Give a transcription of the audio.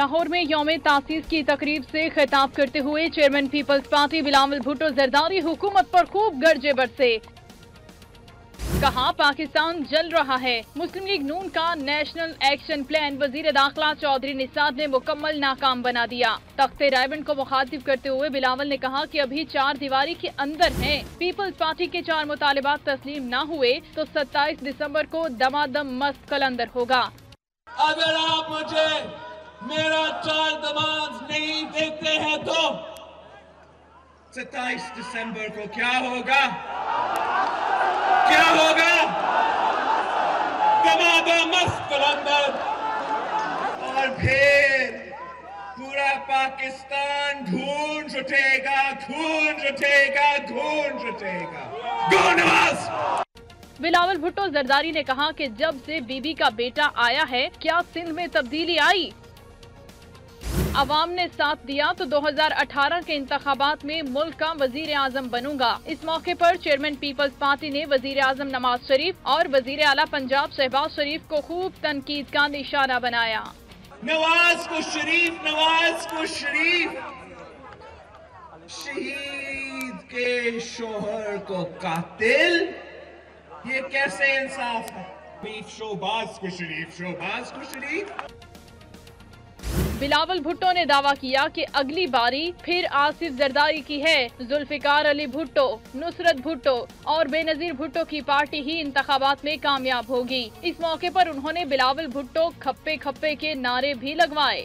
लाहौर में यौम तासीस की तकरीब से खिताब करते हुए chairman Peoples Party Bilawal Bhutto Zardari हुकूमत पर खूब गरजे बरसे। कहा पाकिस्तान जल रहा है। मुस्लिम लीग नून का नेशनल एक्शन प्लान वजीर दाखिला चौधरी निसार ने मुकम्मल नाकाम बना दिया। तख्ते रायबंद को मुखातिब करते हुए बिलावल ने कहा कि अभी 4 दीवारी के अंदर हैं। पीपल्स पार्टी के 4 मुतालिबात तस्लीम न हुए तो 27 दिसंबर को दमादम मस्त कलंदर होगा। अगर आप मुझे मेरा 4 दमाद नहीं देते हैं तो 27 दिसंबर को क्या होगा? क्या होगा? दमादम मस्त कलंदर। और फिर पूरा पाकिस्तान ढूंढ उठेगा, ढूंढ उठेगा, ढूंढ उठेगा। गो बिलावल भुट्टो जरदारी ने कहा कि जब से बीबी का बेटा आया है क्या सिंध में तब्दीली आई? अवाम ने साथ दिया तो 2018 के इंतखाबात में मुल्क का वजीर आजम बनूंगा। इस मौके पर चेयरमैन पीपल्स पार्टी ने वजीर आजम नवाज शरीफ और वजीर आला पंजाब शहबाज शरीफ को खूब तनकीद का निशाना बनाया। नवाज को शरीफ, नवाज को शरीफ, शहीद के शोहर को कातिल, ये कैसे इंसाफ है? शोबाज को शरीफ, शोबाज को शरीफ। बिलावल भुट्टो ने दावा किया कि अगली बारी फिर आसिफ जरदारी की है। जुल्फिकार अली भुट्टो, नुसरत भुट्टो और बेनजीर भुट्टो की पार्टी ही इंतखाबात में कामयाब होगी। इस मौके पर उन्होंने बिलावल भुट्टो खप्पे खप्पे के नारे भी लगवाए।